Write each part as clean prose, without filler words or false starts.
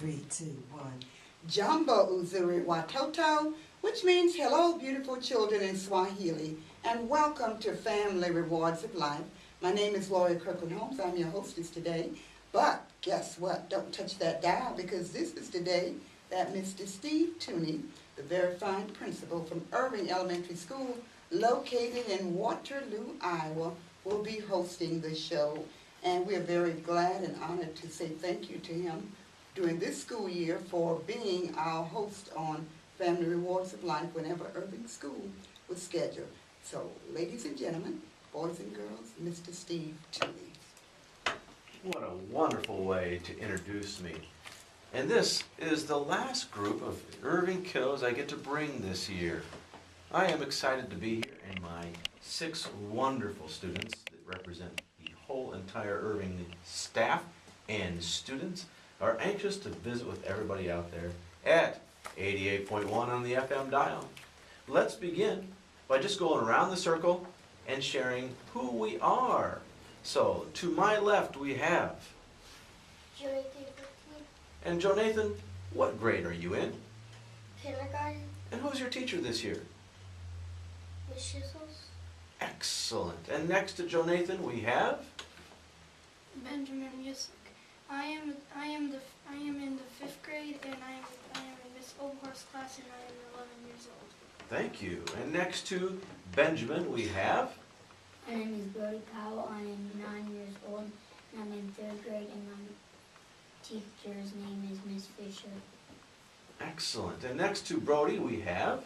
Three, two, one. Jambo Uzuri Watoto, which means hello, beautiful children in Swahili, and welcome to Family Rewards of Life. My name is Gloria Kirkland Holmes. I'm your hostess today. But guess what? Don't touch that dial, because this is the day that Mr. Steve Tooney, the very fine principal from Irving Elementary School, located in Waterloo, Iowa, will be hosting the show. And we're very glad and honored to say thank you to him during this school year for being our host on Family Rewards of Life whenever Irving School was scheduled. So, ladies and gentlemen, boys and girls, Mr. Steve Tooney. What a wonderful way to introduce me. And this is the last group of Irving kiddos I get to bring this year. I am excited to be here, and my 6 wonderful students that represent the whole entire Irving staff and students are anxious to visit with everybody out there at 88.1 on the FM dial. Let's begin by just going around the circle and sharing who we are. So, to my left we have... Jonathan. And Jonathan, what grade are you in? Kindergarten. And who's your teacher this year? Miss Shizzles. Excellent. And next to Jonathan we have... Benjamin Yusick. I am in the 5th grade, and I am in Miss Oberhorst's class, and I am 11 years old. Thank you. And next to Benjamin we have... My name is Brody Powell. I am 9 years old, and I'm in 3rd grade, and my teacher's name is Miss Fisher. Excellent. And next to Brody we have...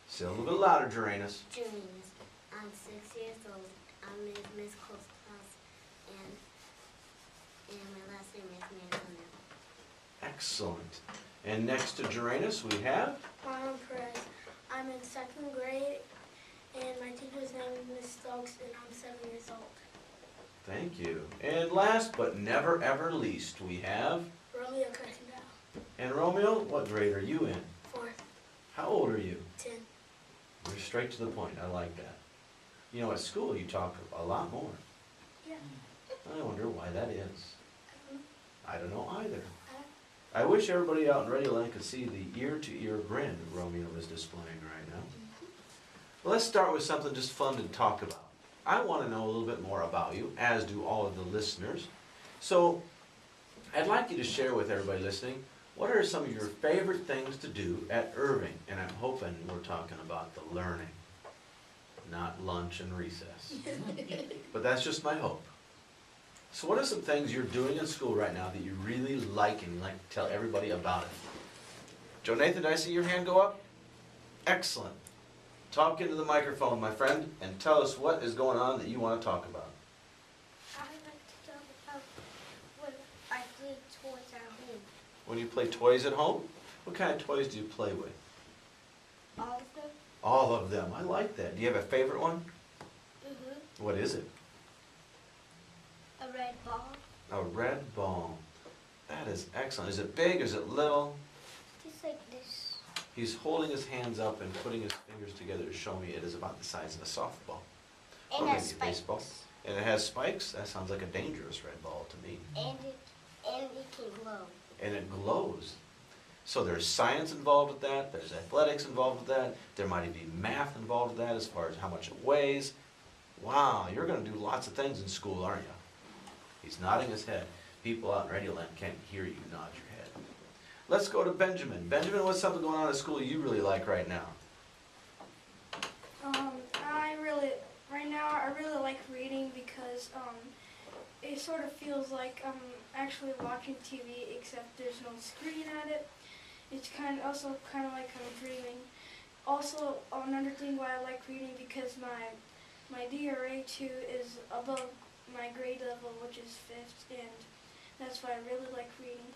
Say a little bit louder, Duranus. Juniors. I'm 6 years old. I'm in Miss Cole's class, and my last name is Antonio. Excellent. And next to Duranus we have... Marlon Perez. I'm in 2nd grade, and my teacher's name is Miss Stokes, and I'm 7 years old. Thank you. And last but never ever least we have... Romeo Kirkendall. And Romeo, what grade are you in? 4th. How old are you? 10. You're straight to the point. I like that. You know, at school you talk a lot more. Yeah. I wonder why that is. I don't know either. I wish everybody out in Radio Land could see the ear-to-ear grin Romeo is displaying right now. Well, let's start with something just fun to talk about. I want to know a little bit more about you, as do all of the listeners. So, I'd like you to share with everybody listening, what are some of your favorite things to do at Irving? And I'm hoping we're talking about the learning, not lunch and recess. But that's just my hope. So what are some things you're doing in school right now that you really like and you'd like to tell everybody about it? Joe Nathan, did I see your hand go up? Excellent. Talk into the microphone, my friend, and tell us what is going on that you want to talk about. I like to talk about when I play toys at home. When you play toys at home, what kind of toys do you play with? All of them. All of them. I like that. Do you have a favorite one? Mm-hmm. What is it? A red ball. A red ball. That is excellent. Is it big? Is it little? Just like this. He's holding his hands up and putting his fingers together to show me it is about the size of a softball. And Or it maybe has a baseball. spikes. And it has spikes? That sounds like a dangerous red ball to me. And it can glow. And it glows. So there's science involved with that, there's athletics involved with that, there might even be math involved with that as far as how much it weighs. Wow, you're going to do lots of things in school, aren't you? He's nodding his head. People out in Radio Land can't hear you nod your head. Let's go to Benjamin. Benjamin, what's something going on at school you really like right now? Right now I really like reading because it sort of feels like I'm actually watching TV, except there's no screen at it. It's also kind of like I'm dreaming. Also, another thing why I like reading, because my DRA 2 is above my grade level, which is 5th, and that's why I really like reading.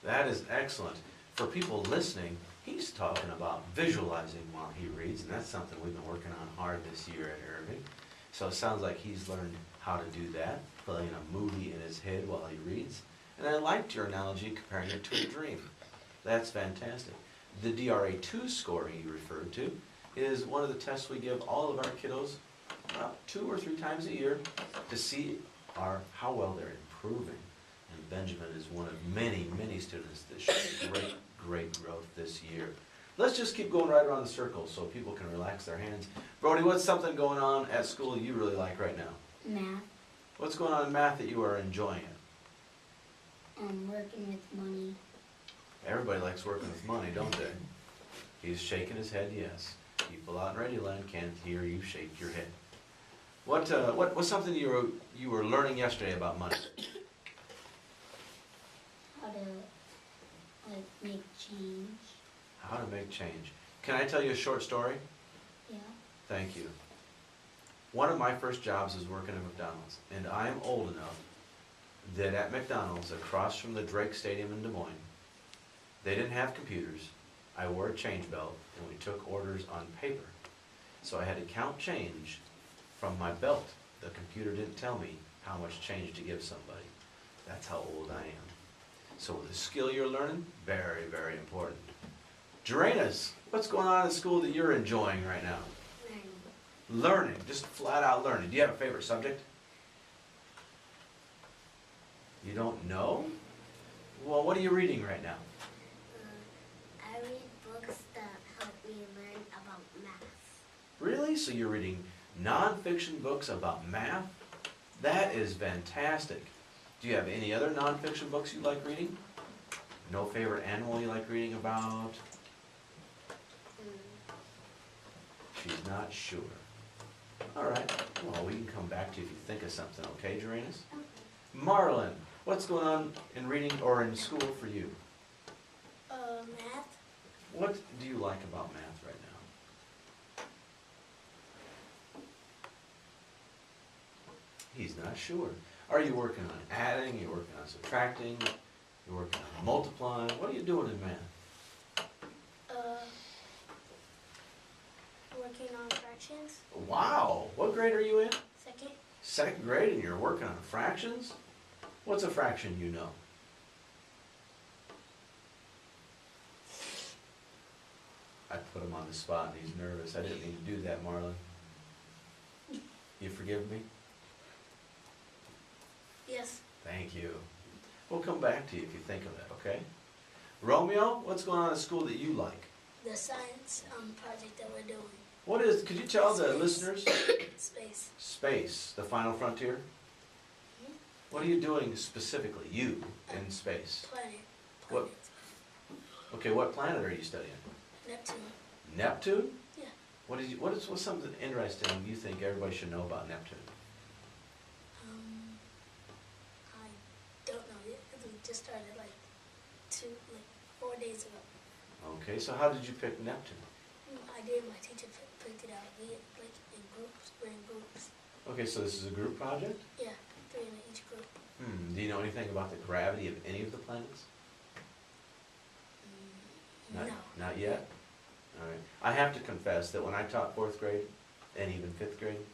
That is excellent. For people listening, he's talking about visualizing while he reads, and that's something we've been working on hard this year at Irving. So it sounds like he's learned how to do that, playing a movie in his head while he reads. And I liked your analogy comparing it to a dream. That's fantastic. The DRA2 score you referred to is one of the tests we give all of our kiddos about 2 or 3 times a year to see how well they're improving. And Benjamin is one of many, many students that showed great, great growth this year. Let's just keep going right around the circle so people can relax their hands. Brody, what's something going on at school you really like right now? Math. What's going on in math that you are enjoying it? Working with money. Everybody likes working with money, don't they? He's shaking his head, yes. People out in Radioland can't hear you shake your head. What's something you were learning yesterday about money? How to, like, make change. How to make change. Can I tell you a short story? Yeah. Thank you. One of my first jobs is working at McDonald's, and I am old enough that at McDonald's, across from the Drake Stadium in Des Moines, they didn't have computers. I wore a change belt, and we took orders on paper. So I had to count change from my belt. The computer didn't tell me how much change to give somebody. That's how old I am. So the skill you're learning, very, very important. Joranas, what's going on in school that you're enjoying right now? Learning, just flat out learning. Do you have a favorite subject? You don't know? Well, what are you reading right now? I read books that help me learn about math. Really? So you're reading nonfiction books about math? That is fantastic. Do you have any other nonfiction books you like reading? No favorite animal you like reading about? She's not sure. All right. Well, we can come back to you if you think of something, okay, Joranas? Marlon, what's going on in reading or in school for you? Math. What do you like about math right now? He's not sure. Are you working on adding? Are you working on subtracting? You're working on multiplying? What are you doing in math? Working on fractions. Wow. What grade are you in? Second. Second grade, and you're working on fractions? What's a fraction you know? I put him on the spot and he's nervous. I didn't mean to do that, Marlon. You forgive me? Yes. Thank you. We'll come back to you if you think of it, okay? Romeo, what's going on at school that you like? The science project that we're doing. What is, could you tell the Space. listeners? Space. Space, the final frontier? What are you doing specifically, you, in space? Planet. What? Okay, what planet are you studying? Neptune. Neptune? Yeah. What's something interesting you think everybody should know about Neptune? I don't know yet because we just started like 4 days ago. Okay, so how did you pick Neptune? I did. My teacher picked it out. We like in groups. We're in groups. Okay, so this is a group project? Yeah, 3 in each group. Do you know anything about the gravity of any of the planets? No. Not yet? All right. I have to confess that when I taught 4th grade and even 5th grade,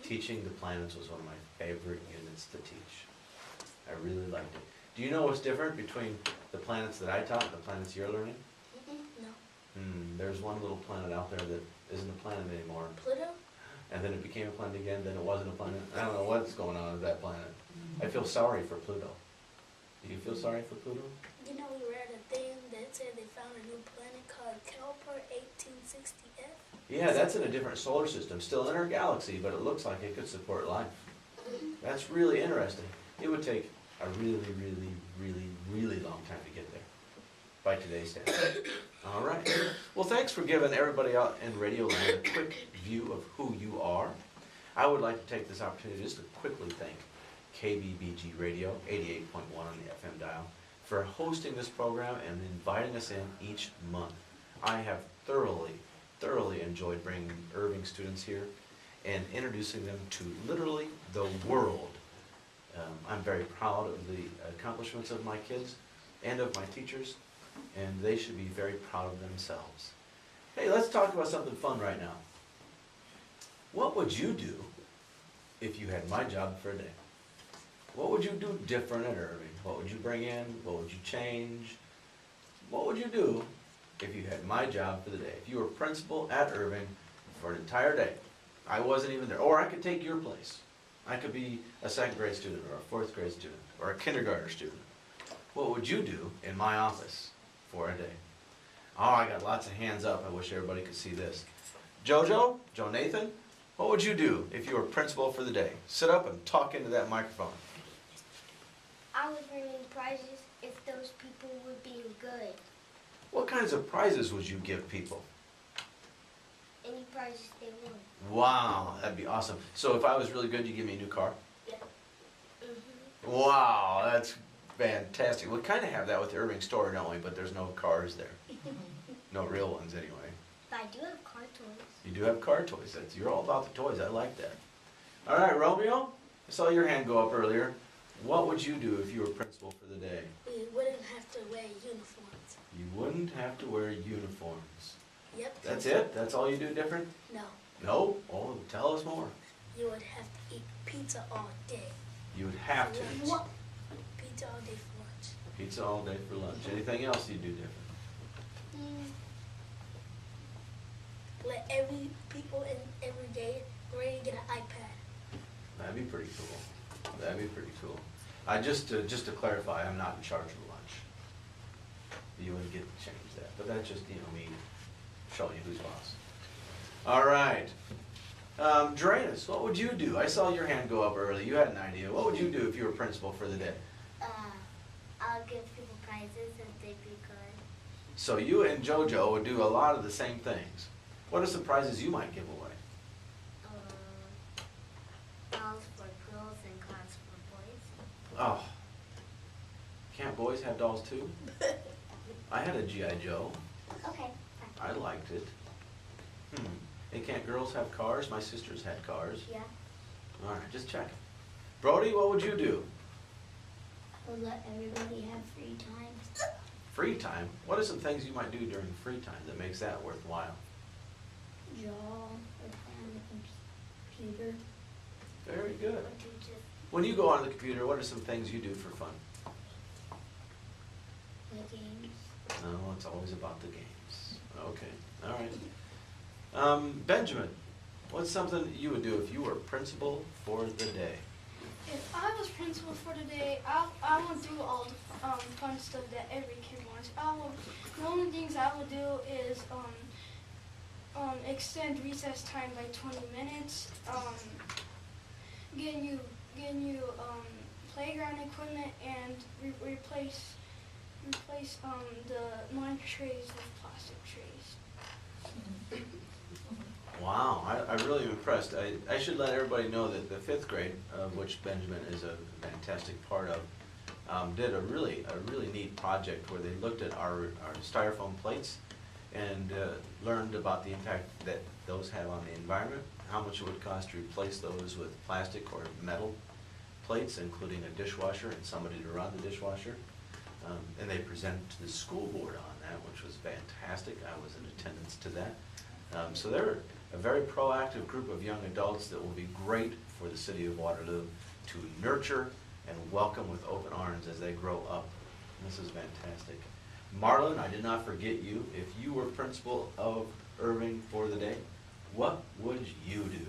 teaching the planets was one of my favorite units to teach. I really liked it. Do you know what's different between the planets that I taught and the planets you're learning? No. There's one little planet out there that isn't a planet anymore. Pluto? And then it became a planet again, then it wasn't a planet. I don't know what's going on with that planet. I feel sorry for Pluto. Do you feel sorry for Pluto? You know, we read a thing that said they found a new planet called Kepler 1860F. Yeah, that's in a different solar system, still in our galaxy, but it looks like it could support life. That's really interesting. It would take a really, really, really, really long time to get there, by today's standards. All right. Well, thanks for giving everybody out in Radioland a quick view of who you are. I would like to take this opportunity just to quickly thank KBBG Radio, 88.1 on the FM dial, for hosting this program and inviting us in each month. I have thoroughly enjoyed bringing Irving students here and introducing them to literally the world. I'm very proud of the accomplishments of my kids and of my teachers, and they should be very proud of themselves. Hey, let's talk about something fun right now. What would you do if you had my job for a day? What would you do different at Irving? What would you bring in? What would you change? What would you do if you had my job for the day? If you were principal at Irving for an entire day, I wasn't even there, or I could take your place. I could be a second grade student, or a fourth grade student, or a kindergartner student. What would you do in my office for a day? Oh, I got lots of hands up. I wish everybody could see this. Jojo, Joe Nathan, what would you do if you were principal for the day? Sit up and talk into that microphone. I would bring in prizes if those people were being good. What kinds of prizes would you give people? Any prizes they want. Wow, that'd be awesome. So if I was really good, you give me a new car? Mm-hmm. Wow, that's fantastic. We kind of have that with the Irving store, don't we? But there's no cars there. No real ones anyway. But I do have car toys. You do have car toys. You're all about the toys. I like that. All right, Romeo, I saw your hand go up earlier. What would you do if you were principal for the day? We wouldn't have to wear uniforms. You wouldn't have to wear uniforms. Yep. That's it? That's all you do different? No. No? Oh, tell us more. You would have to eat pizza all day. You would have to. What? Pizza all day for lunch. Pizza all day for lunch. Anything else you do different? Let every people in every day grade get an iPad. That'd be pretty cool. That'd be pretty cool. Just to clarify, I'm not in charge of lunch. You wouldn't get to change that, but that's just, me showing you who's boss. All right. Dranus, what would you do? I saw your hand go up early. You had an idea. What would you do if you were principal for the day? I'll give people prizes if they be good. So you and JoJo would do a lot of the same things. What are some prizes you might give away? Dolls for girls and cars for boys. Oh, can't boys have dolls too? I had a G.I. Joe. Okay. I liked it. And can't girls have cars? My sisters had cars. Yeah. All right, just checking. Brody, what would you do? I would let everybody have free time. Free time? What are some things you might do during free time that makes that worthwhile? Draw or play on the computer. Very good. Or do just When you go on the computer, what are some things you do for fun? Play games. No, it's always about the games. Okay, all right. Benjamin, what's something you would do if you were principal for the day? If I was principal for today, I would do all the fun stuff that every kid wants. The only things I would do is extend recess time by 20 minutes, getting you playground equipment, and replace the lunch trays with plastic trays. Wow, I'm really impressed. I should let everybody know that the fifth grade, of which Benjamin is a fantastic part of, did a really neat project where they looked at our styrofoam plates and learned about the impact that those have on the environment, how much it would cost to replace those with plastic or metal plates, including a dishwasher and somebody to run the dishwasher. And they presented to the school board on that, which was fantastic. I was in attendance to that. So they're a very proactive group of young adults that will be great for the city of Waterloo to nurture and welcome with open arms as they grow up. This is fantastic. Marlon, I did not forget you. If you were principal of Irving for the day, what would you do?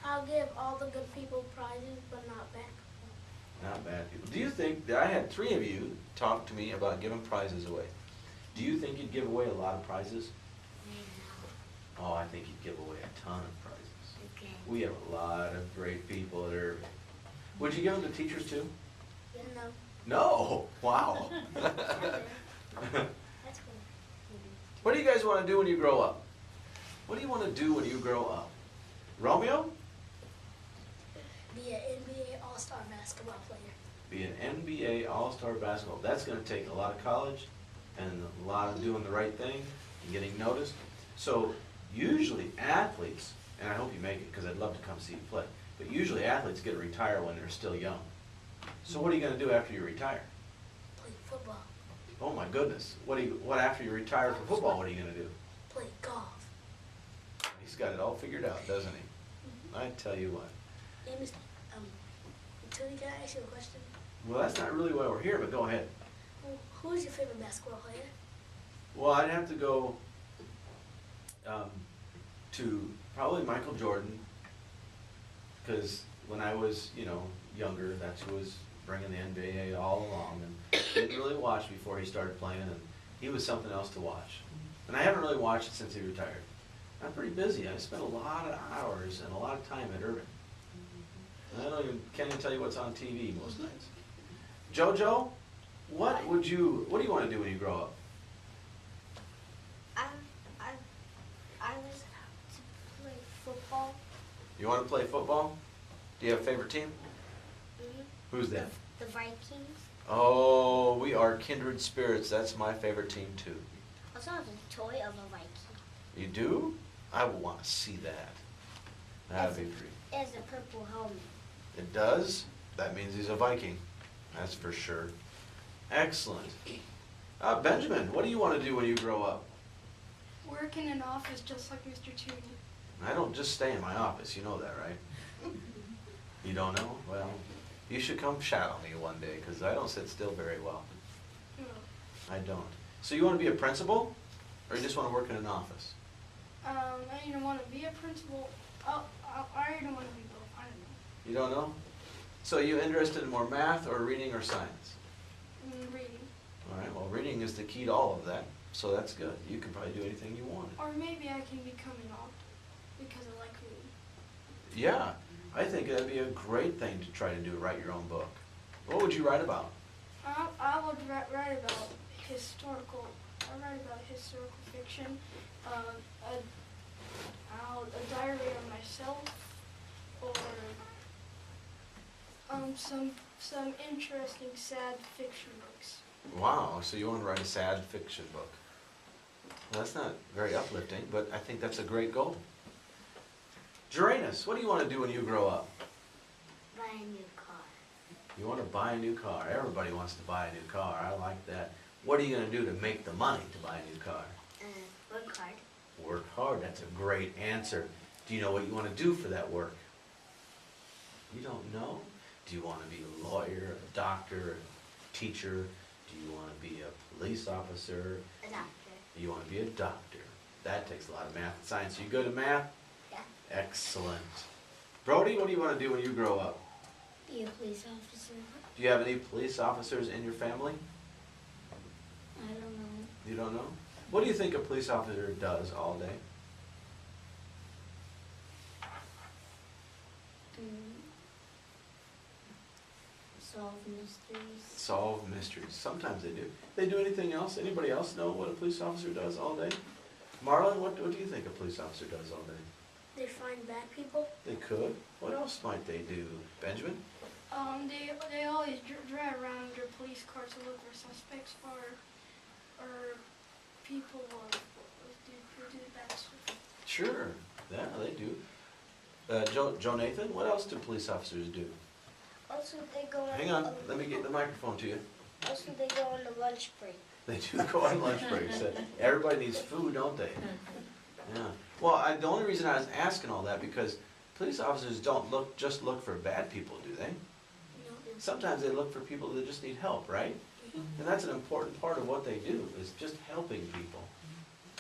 I'll give all the good people prizes, but not bad. Not bad people. Do you think, that I had 3 of you talk to me about giving prizes away. Do you think you'd give away a lot of prizes? Oh, I think you'd give away a ton of prizes. okay. We have a lot of great people at Irving. Would you give them to teachers too? No. No. Wow. That's cool. What do you guys want to do when you grow up? What do you want to do when you grow up? Romeo? Be an NBA All-Star basketball player. Be an NBA All-Star basketball. That's going to take a lot of college and a lot of doing the right thing and getting noticed. So usually athletes, and I hope you make it because I'd love to come see you play, but usually athletes get to retire when they're still young. So what are you going to do after you retire? Play football. Oh my goodness. What after you retire from football, what are you going to do? Play golf. He's got it all figured out, doesn't he? I tell you what. Hey, Tony, can I ask you a question? Well, that's not really why we're here, but go ahead. Who's your favorite basketball player? Well, I'd have to go to probably Michael Jordan, because when I was, younger, that's who was bringing the NBA all along, and didn't really watch before he started playing, and he was something else to watch. And I haven't really watched it since he retired. I'm pretty busy. I spent a lot of hours and a lot of time at Irving. And can't even tell you what's on TV most nights. JoJo, what do you want to do when you grow up? I was to play football. You want to play football? Do you have a favorite team? Mm-hmm. Who's that? The Vikings. Oh, we are kindred spirits. That's my favorite team too. I also have a toy of a Viking. You do? I would want to see that. That'd be pretty. It has a purple helmet. It does? That means he's a Viking. That's for sure. Excellent. Benjamin, what do you want to do when you grow up? Work in an office just like Mr. Tooney. I don't just stay in my office. You know that, right? You don't know? Well, you should come shadow me one day, because I don't sit still very well. No. I don't. So you want to be a principal? Or you just want to work in an office? I either want to be a principal. I either want to be both. I don't know. You don't know? So you interested in more math or reading or science? Reading. All right, well, reading is the key to all of that, so that's good. You can probably do anything you want. Or maybe I can become an author because I like reading. Yeah, I think that'd be a great thing to try to do, write your own book. What would you write about? I would write about historical. I write about historical fiction, a diary of myself, or some interesting sad fiction books. Wow, so you want to write a sad fiction book. Well, that's not very uplifting, but I think that's a great goal. Joranus, what do you want to do when you grow up? Buy a new car. You want to buy a new car. Everybody wants to buy a new car. I like that. What are you going to do to make the money to buy a new car? Work hard. Work hard. That's a great answer. Do you know what you want to do for that work? You don't know? Do you want to be a lawyer, a doctor, a teacher? Do you want to be a police officer? A doctor. You want to be a doctor. That takes a lot of math and science. You good at math? Yeah. Excellent. Brody, what do you want to do when you grow up? Be a police officer. Do you have any police officers in your family? I don't know. You don't know? What do you think a police officer does all day? Solve mysteries. Solve mysteries. Sometimes they do. They do anything else? Anybody else know what a police officer does all day? Marlon, what do you think a police officer does all day? They find bad people. They could. What else might they do? Benjamin? They always drive around their police cars to look for suspects or people who do bad stuff. Sure. Yeah, they do. Joe Nathan, what else do police officers do? Also, they go on. Hang on, let me get the microphone to you. Also, they go on the lunch break. They do go on lunch breaks. Everybody needs food, don't they? Yeah. Well, the only reason I was asking all that, because police officers don't just look for bad people, do they? Sometimes they look for people that just need help, right? And that's an important part of what they do, is just helping people.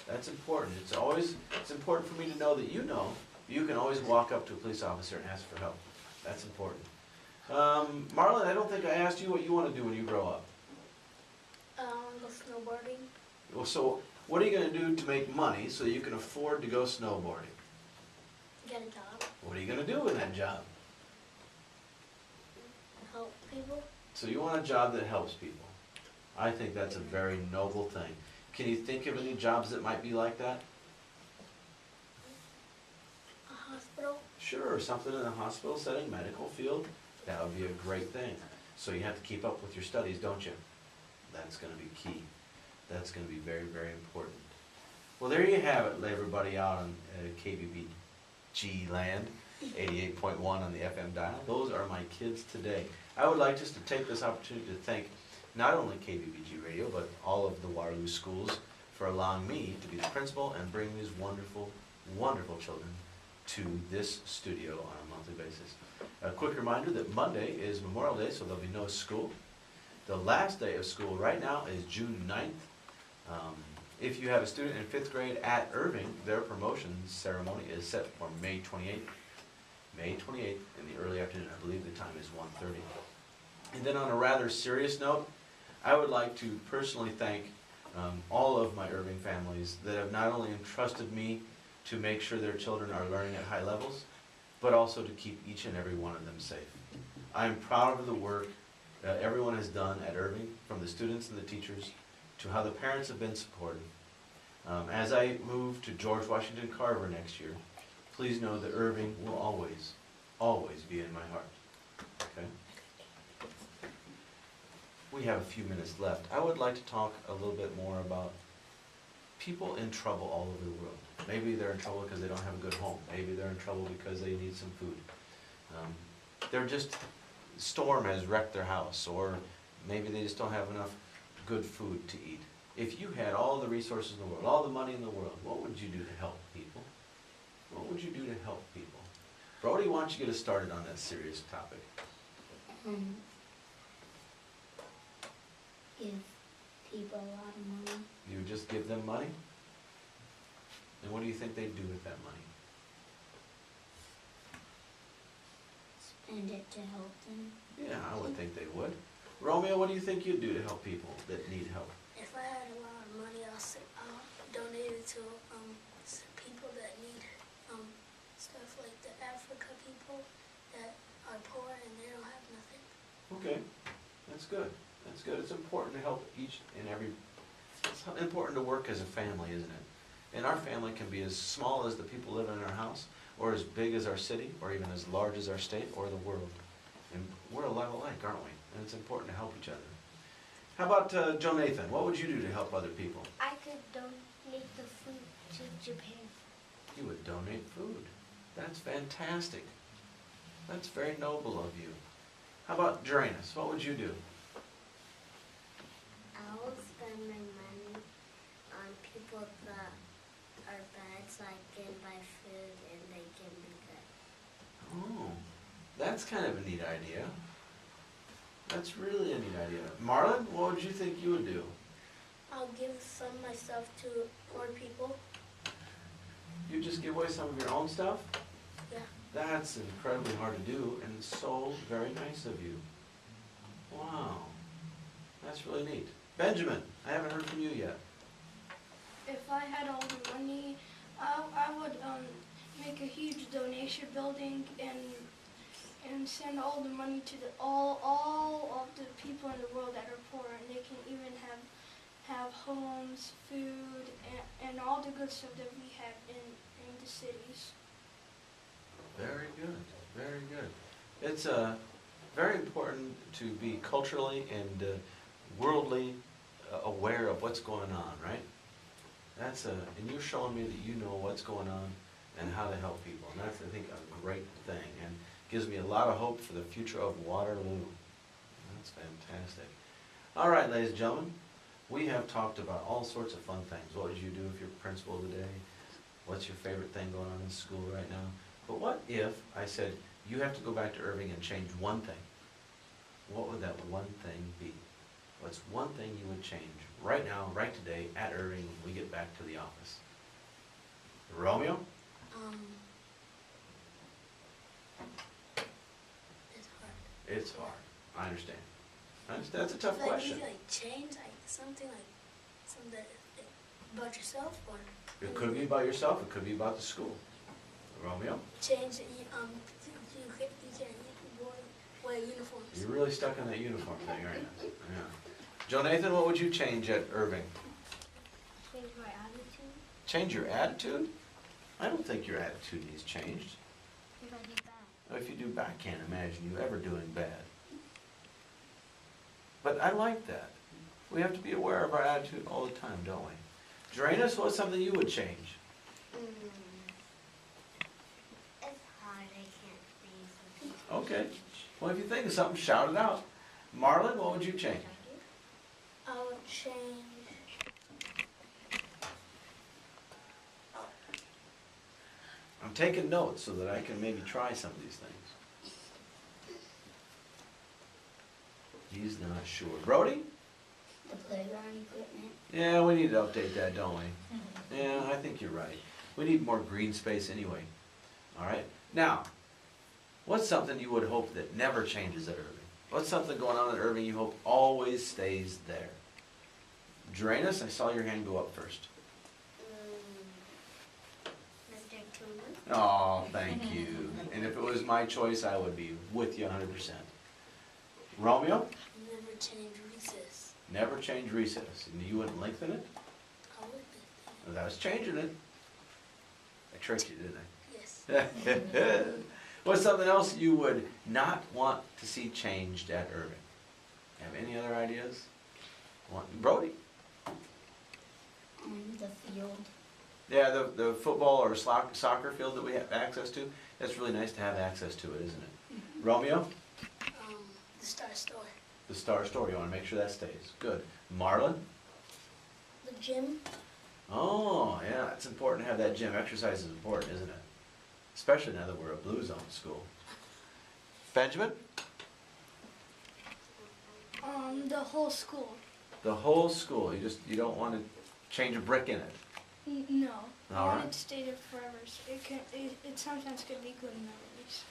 That's important. It's important for me to know that you can always walk up to a police officer and ask for help. That's important. Marlon, I don't think I asked you what you want to do when you grow up. Go snowboarding. Well, so what are you going to do to make money so you can afford to go snowboarding? Get a job. What are you going to do in that job? Help people. So you want a job that helps people. I think that's a very noble thing. Can you think of any jobs that might be like that? A hospital. Sure, something in a hospital setting, medical field. That would be a great thing. So you have to keep up with your studies, don't you? That's going to be key. That's going to be very, very important. Well, there you have it, everybody out on KBBG land, 88.1 on the FM dial. Those are my kids today. I would like just to take this opportunity to thank not only KBBG Radio, but all of the Waterloo schools for allowing me to be the principal and bring these wonderful, wonderful children to this studio on a monthly basis. A quick reminder that Monday is Memorial Day, so there'll be no school. The last day of school right now is June 9th. If you have a student in 5th grade at Irving, their promotion ceremony is set for May 28th. May 28th in the early afternoon. I believe the time is 1:30. And then on a rather serious note, I would like to personally thank all of my Irving families that have not only entrusted me to make sure their children are learning at high levels, but also to keep each and every one of them safe. I am proud of the work that everyone has done at Irving, from the students and the teachers to how the parents have been supported. As I move to George Washington Carver next year, please know that Irving will always, always be in my heart. Okay? We have a few minutes left. I would like to talk a little bit more about people in trouble all over the world. Maybe they're in trouble because they don't have a good home. Maybe they're in trouble because they need some food. They're just, storm has wrecked their house, or maybe they just don't have enough good food to eat. If you had all the resources in the world, all the money in the world, what would you do to help people? What would you do to help people? Brody, why don't you get us started on that serious topic? Give people a lot of money. You would just give them money? And what do you think they'd do with that money? Spend it to help them. Yeah, I would think they would. Romeo, what do you think you'd do to help people that need help? If I had a lot of money, I'll donate it to people that need stuff, like the Africa people that are poor and they don't have nothing. Okay, that's good. That's good. It's important to help each and every, it's important to work as a family, isn't it? And our family can be as small as the people living in our house, or as big as our city, or even as large as our state or the world. And we're a lot alike, aren't we? And it's important to help each other. How about Joe Nathan? What would you do to help other people? I could donate the food to Japan. You would donate food. That's fantastic. That's very noble of you. How about Joranus? What would you do? I will spend my money on people that are bad so I can buy food and they can be good. Oh, that's kind of a neat idea. That's really a neat idea. Marlon, what would you think you would do? I'll give some of my stuff to poor people. You just give away some of your own stuff? Yeah. That's incredibly hard to do and so very nice of you. Wow, that's really neat. Benjamin, I haven't heard from you yet. If I had all the money, I would make a huge donation building and send all the money to all of the people in the world that are poor, and they can even have homes, food, and all the good stuff that we have in the cities. Very good, very good. It's very important to be culturally and worldly aware of what's going on, right? That's and you're showing me that you know what's going on and how to help people, and that's, I think, a great thing, and gives me a lot of hope for the future of Waterloo. That's fantastic. All right, ladies and gentlemen, we have talked about all sorts of fun things. What would you do if you're principal today? What's your favorite thing going on in school right now? But what if I said, you have to go back to Irving and change one thing? What would that one thing be? What's one thing you would change right now, right today, at Irving when we get back to the office? Romeo? It's hard. It's hard. I understand. That's a tough Like, question. you like change something about yourself, or It could be about yourself, it could be about the school. Romeo? change that you can't wear uniforms. You're really stuck on that uniform thing, aren't you? Yeah. Joe Nathan, what would you change at Irving? Change my attitude Change your attitude? I don't think your attitude needs changed. if I do bad. If you do bad, I can't imagine you ever doing bad. But I like that. We have to be aware of our attitude all the time, don't we? Joranus, what's something you would change? It's hard, I can't think of it. Okay. Well, if you think of something, shout it out. Marlon, what would you change? I would change. I'm taking notes so that I can maybe try some of these things. He's not sure. Brody? The playground equipment. Yeah, we need to update that, don't we? Yeah, I think you're right. We need more green space anyway. All right. Now, What's something you would hope that never changes at Irving? What's something going on at Irving you hope always stays there? Dranus, I saw your hand go up first. Mr. Tuna. Oh, thank you. And if it was my choice, I would be with you 100%. Romeo? Never change recess. Never change recess. And you wouldn't lengthen it? I would be. Well, I was changing it. I tricked you, didn't Yes. I? What's something else you would not want to see changed at Irving? Have any other ideas? Brody? The field. Yeah, the football or soccer field that we have access to, that's really nice to have access to it, isn't it? Romeo? The Star Store. The Star Store, you want to make sure that stays. Good. Marlon? The gym. Oh, yeah, it's important to have that gym. Exercise is important, isn't it? Especially now that we're a Blue Zone school. Benjamin? The whole school. The whole school. You don't want to change a brick in it. No. All I want right. it to stay there forever. So it sometimes could be good memories.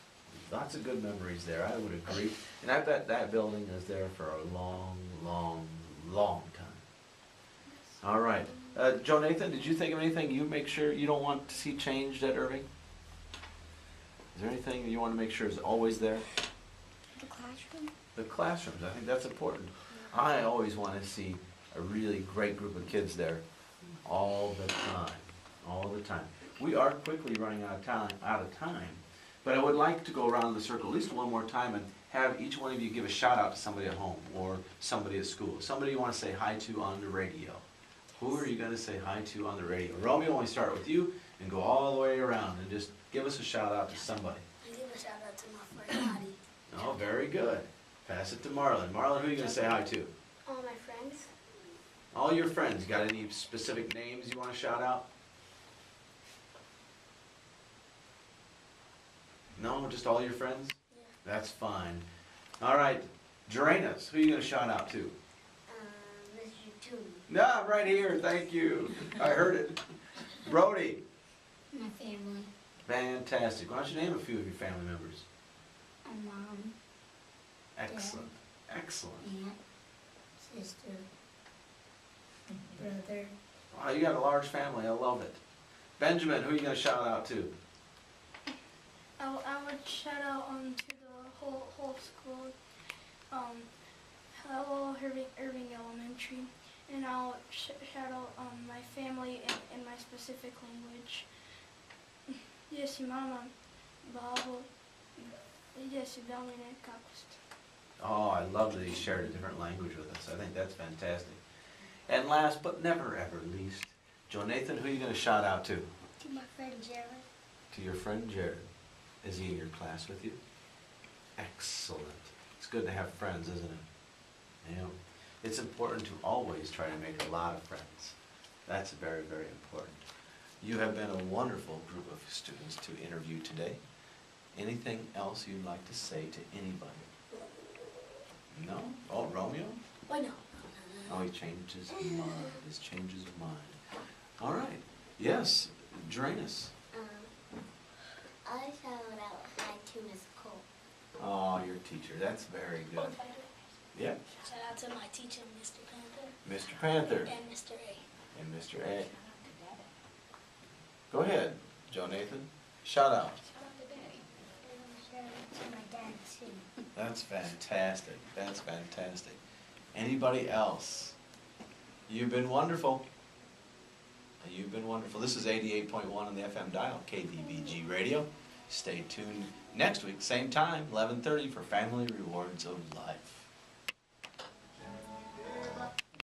Lots of good memories there, I would agree. And I bet that building is there for a long, long, long time. All right. Joe Nathan, did you think of anything you make sure you don't want to see changed at Irving? Is there anything you want to make sure is always there? The classroom. The classrooms, I think that's important. I always want to see a really great group of kids there all the time, all the time. We are quickly running out of time, but I would like to go around the circle at least one more time and have each one of you give a shout out to somebody at home or somebody at school. Somebody you want to say hi to on the radio. Who are you going to say hi to on the radio? Romeo, I want to start with you and go all the way around and just give us a shout out to somebody. I give a shout out to my friend Lottie. Oh, very good. Pass it to Marlon. Marlon, who are you going to say hi to? All my friends. All your friends. You got any specific names you want to shout out? No, just all your friends? Yeah. That's fine. All right, Dranus, who are you going to shout out to? Mr. Tuna. No, right here, thank you. I heard it. Brody. My family. Fantastic. Why don't you name a few of your family members? My mom, Excellent, excellent. aunt, sister, brother. Wow, you got a large family, I love it. Benjamin, who are you going to shout out to? I would shout out to the whole school. Hello, Irving Elementary, and I'll shout out my family in my specific language. Yes, mama, babo, yes, Dominic Kapust. Oh, I love that he shared a different language with us. I think that's fantastic. And last but never ever least, Joe Nathan, who are you going to shout out to? To my friend Jared. To your friend Jared. Is he in your class with you? Excellent. It's good to have friends, isn't it? You know, it's important to always try to make a lot of friends. That's very, very important. You have been a wonderful group of students to interview today. Anything else you'd like to say to anybody? No? Oh, Romeo? Why no? Oh, he changed his mind. His changes of mind. All right. Yes, Dranus. I shout out hi to Miss Cole. Oh, your teacher. That's very good. Yeah. Shout out to my teacher, Mr. Panther, Mr. Panther and Mr. A. and Mr. A. Go ahead, Joe Nathan. Shout out. Shout out to my dad too. That's fantastic. That's fantastic. Anybody else? You've been wonderful. You've been wonderful. This is 88.1 on the FM dial, KDVG Radio. Stay tuned next week, same time, 11:30 for Family Rewards of Life.